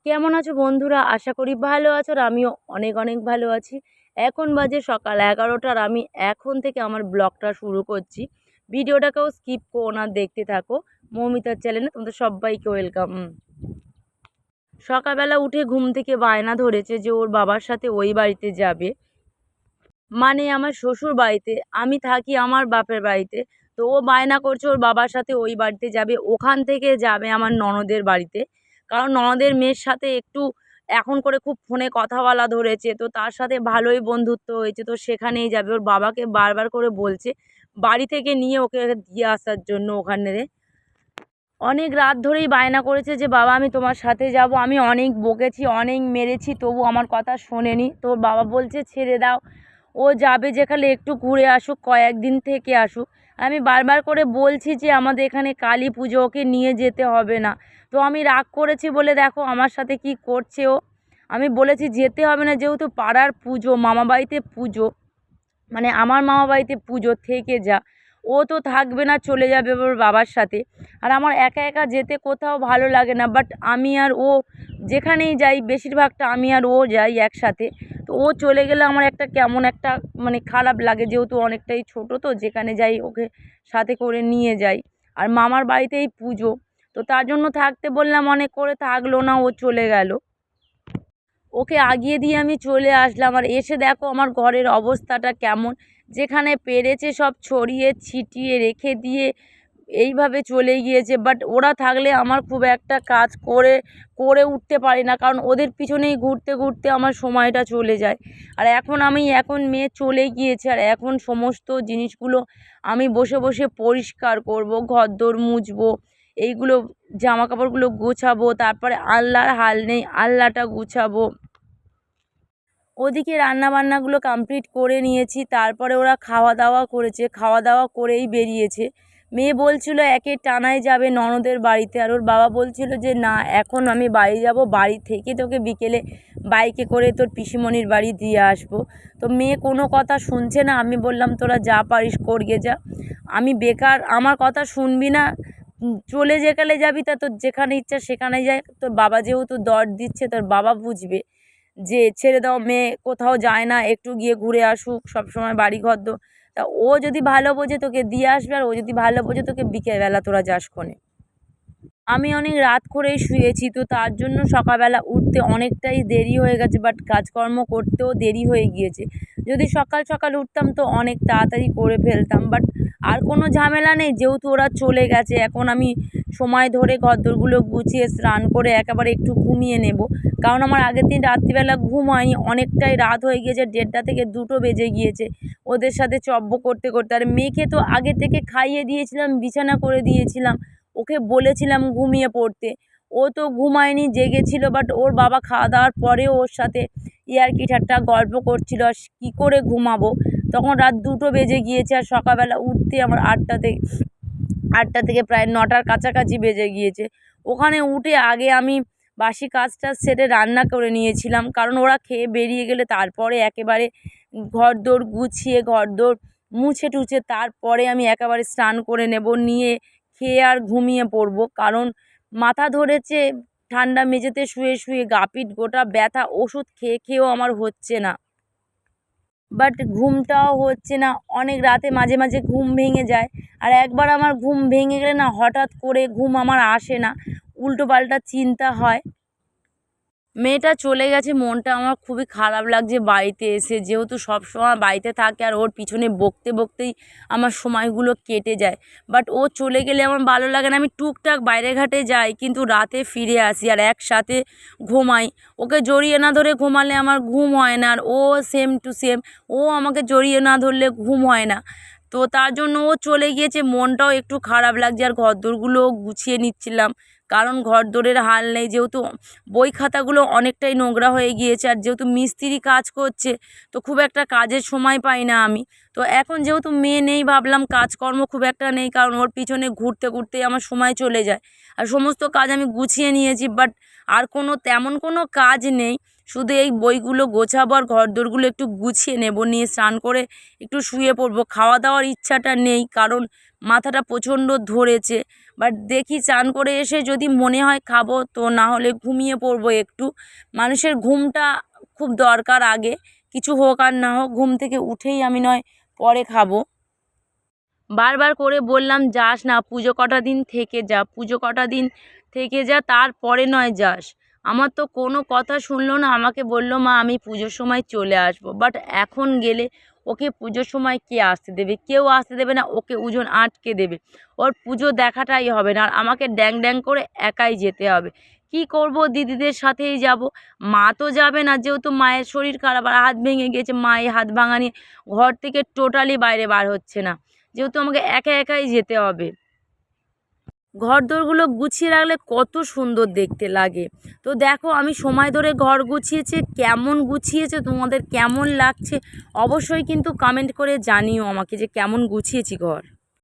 কেমন আছো বন্ধুরা? আশা করি ভালো আছো আর আমিও অনেক অনেক ভালো আছি। এখন বাজে সকাল 11টা আর আমি এখন থেকে আমার ব্লগটা শুরু করছি। ভিডিওটাকেও স্কিপ করো না, দেখতে থাকো। মৌমিতার চ্যানেলে তোমাদের সবাইকে ওয়েলকাম। সকালবেলা উঠে ঘুম থেকে বায়না ধরেছে যে ওর বাবার সাথে ওই বাড়িতে যাবে, মানে আমার শ্বশুর বাড়িতে। আমি থাকি আমার বাপের বাড়িতে। তো ও বায়না করছে ওর বাবার সাথে ওই বাড়িতে যাবে, ওখান থেকে যাবে আমার ননদের বাড়িতে। কারণ ননদের মেয়ের সাথে একটু এখন করে খুব ফোনে কথা বলা ধরেছে, তো তার সাথে ভালোই বন্ধুত্ব হয়েছে, তো সেখানেই যাবে। ওর বাবাকে বারবার করে বলছে বাড়ি থেকে নিয়ে ওকে দিয়ে আসার জন্য ওখানে। অনেক রাত ধরেই বায়না করেছে যে বাবা আমি তোমার সাথে যাব। আমি অনেক বকেছি, অনেক মেরেছি, তবু আমার কথা শোনেনি। তো ওর বাবা বলছে ছেড়ে দাও, ও যাবে যেখানে একটু ঘুরে আসুক, কয়েকদিন থেকে আসুক। আমি বারবার করে বলছি যে আমাদের এখানে কালী পুজো, ওকে নিয়ে যেতে হবে না। তো আমি রাগ করেছি বলে দেখো আমার সাথে কি করছে ও। আমি বলেছি যেতে হবে না, যেহেতু পাড়ার পুজো, মামাবাড়িতে পুজো, মানে আমার মামা বাড়িতে পুজো, থেকে যা। ও তো থাকবে না, চলে যাবে ওর বাবার সাথে। আর আমার একা একা যেতে কোথাও ভালো লাগে না, বাট আমি আর ও যেখানেই যাই বেশিরভাগটা আমি আর ও যাই একসাথে। তো ও চলে গেলে আমার একটা কেমন একটা মানে খারাপ লাগে, যেহেতু অনেকটাই ছোট, তো যেখানে যাই ওকে সাথে করে নিয়ে যাই। আর মামার বাড়িতেই পুজো, তো তার জন্য থাকতে বললাম, অনেক করে থাকলো না, ও চলে গেল। ওকে আগিয়ে দিয়ে আমি চলে আসলাম। আর এসে দেখো আমার ঘরের অবস্থাটা কেমন। যেখানে পেরেছে সব ছড়িয়ে ছিটিয়ে রেখে দিয়ে এইভাবে চলে গিয়েছে। বাট ওরা থাকলে আমার খুব একটা কাজ করে করে উঠতে পারি না, কারণ ওদের পিছনেই ঘুরতে ঘুরতে আমার সময়টা চলে যায়। আর এখন মেয়ে চলে গিয়েছে, আর এখন সমস্ত জিনিসগুলো আমি বসে বসে পরিষ্কার করব, ঘরদোর মুছবো, এইগুলো জামা কাপড়গুলো গোছাবো, তারপরে আলনার হাল নেই, আলনাটা গুছাবো। ওদিকে রান্নাবান্নাগুলো কমপ্লিট করে নিয়েছি, তারপরে ওরা খাওয়া দাওয়া করেছে, খাওয়া দাওয়া করেই বেরিয়েছে। মেয়ে বলছিল একে টানায় যাবে ননদের বাড়িতে, আর ওর বাবা বলছিল যে না এখন আমি বাড়ি যাব, বাড়ি থেকে তোকে বিকেলে বাইকে করে তোর পিসিমণির বাড়ি দিয়ে আসবো। তো মেয়ে কোনো কথা শুনছে না। আমি বললাম তোরা যা পারিস করগে যা, আমি বেকার, আমার কথা শুনবি না। চলে যেখানে যাবি তা তোর যেখানে ইচ্ছা সেখানে যায়। তোর বাবা যেহেতু দর দিচ্ছে, তোর বাবা বুঝবে যে ছেড়ে দাও, মেয়ে কোথাও যায় না, একটু গিয়ে ঘুরে আসুক, সবসময় বাড়ি ঘর দো। তা ও যদি ভালো বোঝে তোকে দিয়ে আসবে, আর ও যদি ভালো বোঝে তোকে বিকেলবেলা তোরা যাস কোনে। আমি অনেক রাত করেই শুয়েছি, তো তার জন্য সকালবেলা উঠতে অনেকটাই দেরি হয়ে গেছে, বাট কাজকর্ম করতেও দেরি হয়ে গিয়েছে। যদি সকাল সকাল উঠতাম তো অনেক তাড়াতাড়ি করে ফেলতাম, বাট আর কোনো ঝামেলা নেই, যেহেতু ওরা চলে গেছে। এখন আমি সময় ধরে ঘরদোরগুলো গুছিয়ে স্নান করে একেবারে একটু ঘুমিয়ে নেব, কারণ আমার আগের দিন রাত্রিবেলা ঘুম হয়নি, অনেকটাই রাত হয়ে গিয়েছে, 1:30 থেকে 2টো বেজে গিয়েছে ওদের সাথে চব্য করতে করতে। আর মেয়েকে তো আগে থেকে খাইয়ে দিয়েছিলাম, বিছানা করে দিয়েছিলাম, ওকে বলেছিলাম ঘুমিয়ে পড়তে। ও তো ঘুমায়নি, জেগেছিল। বাট ওর বাবা খাওয়া দাওয়ার পরেও ওর সাথে ইয়ার্কি ঠাট্টা গল্প করছিল, আর কী করে ঘুমাবো। তখন রাত 2টো বেজে গিয়েছে, আর সকালবেলা উঠতে আমার 8টা থেকে প্রায় 9টার কাছাকাছি বেজে গিয়েছে। ওখানে উঠে আগে আমি বাসি কাজটা সেরে রান্না করে নিয়েছিলাম, কারণ ওরা খেয়ে বেরিয়ে গেলে তারপরে একেবারে ঘরদোর গুছিয়ে ঘরদোর মুছে টুছে তারপরে আমি একেবারে স্নান করে নেব, নিয়ে খেয়ে আর ঘুমিয়ে পড়বো। কারণ মাথা ধরেছে, ঠান্ডা মেঝেতে শুয়ে শুয়ে গা পিঠ গোটা ব্যথা, ওষুধ খেয়ে খেয়েও আমার হচ্ছে না, বাট ঘুমটাও হচ্ছে না। অনেক রাতে মাঝে মাঝে ঘুম ভেঙে যায়, আর একবার আমার ঘুম ভেঙে গেলে না হঠাৎ করে ঘুম আমার আসে না, উল্টো পাল্টা চিন্তা হয়। মেয়েটা চলে গেছে, মনটা আমার খুবই খারাপ লাগছে বাড়িতে এসে, যেহেতু সব সময় বাড়িতে থাকে আর ওর পিছনে বকতে বকতেই আমার সময়গুলো কেটে যায়। বাট ও চলে গেলে আমার ভালো লাগে না। আমি টুকটাক বাইরে ঘাটে যাই, কিন্তু রাতে ফিরে আসি আর একসাথে ঘুমাই। ওকে জড়িয়ে না ধরে ঘুমালে আমার ঘুম হয় না, আর ও সেম টু সেম, ও আমাকে জড়িয়ে না ধরলে ঘুম হয় না। তো তার জন্য ও চলে গিয়েছে, মনটাও একটু খারাপ লাগছে। আর ঘরদোরগুলোও গুছিয়ে নিচ্ছিলাম, কারণ ঘরদোরের হাল নেই, যেহেতু বই খাতাগুলো অনেকটাই নোংরা হয়ে গিয়েছে, আর যেহেতু মিস্ত্রি কাজ করছে, তো খুব একটা কাজের সময় পাই না আমি। তো এখন যেহেতু মেয়ে নেই, ভাবলাম কাজকর্ম খুব একটা নেই, কারণ ওর পিছনে ঘুরতে ঘুরতেই আমার সময় চলে যায়। আর সমস্ত কাজ আমি গুছিয়ে নিয়েছি, বাট আর তেমন কোনো কাজ নেই। শুধু এই বইগুলো গোছাবো আর ঘরদোরগুলো একটু গুছিয়ে নেব, নিয়ে স্নান করে একটু শুয়ে পড়বো। খাওয়া দাওয়ার ইচ্ছাটা নেই, কারণ মাথাটা প্রচণ্ড ধরেছে। বাট দেখি চান করে এসে যদি মনে হয় খাবো, তো না হলে ঘুমিয়ে পড়বো একটু। মানুষের ঘুমটা খুব দরকার আগে, কিছু হোক আর না হোক ঘুম থেকে উঠেই আমি নয় পরে খাবো। বারবার করে বললাম যাস না, পুজো কটা দিন থেকে যা, পুজো কটা দিন থেকে যা, তারপরে নয় যাস। আমার তো কোনো কথা শুনলো না, আমাকে বললো মা আমি পুজোর সময় চলে আসবো। বাট এখন গেলে ওকে পুজোর সময় কে আসতে দেবে? কেউ আসতে দেবে না, ওকে উজন আটকে দেবে। ওর পুজো দেখাটাই হবে না, আর আমাকে ড্যাং ড্যাং করে একাই যেতে হবে। কি করব, দিদিদের সাথেই যাব। মা তো যাবে না, যেহেতু মায়ের শরীর খারাপ আর হাত ভেঙে গেছে। মা এই হাত ভাঙা নিয়ে ঘর থেকে টোটালি বাইরে বার হচ্ছে না, যেহেতু আমাকে একা একাই যেতে হবে। ঘরদোরগুলো গুছিয়ে রাখলে কত সুন্দর দেখতে লাগে। তো দেখো আমি সময় ধরে ঘর গুছিয়েছে, কেমন গুছিয়েছে, তোমাদের কেমন লাগছে অবশ্যই কিন্তু কমেন্ট করে জানিও আমাকে যে কেমন গুছিয়েছি ঘর।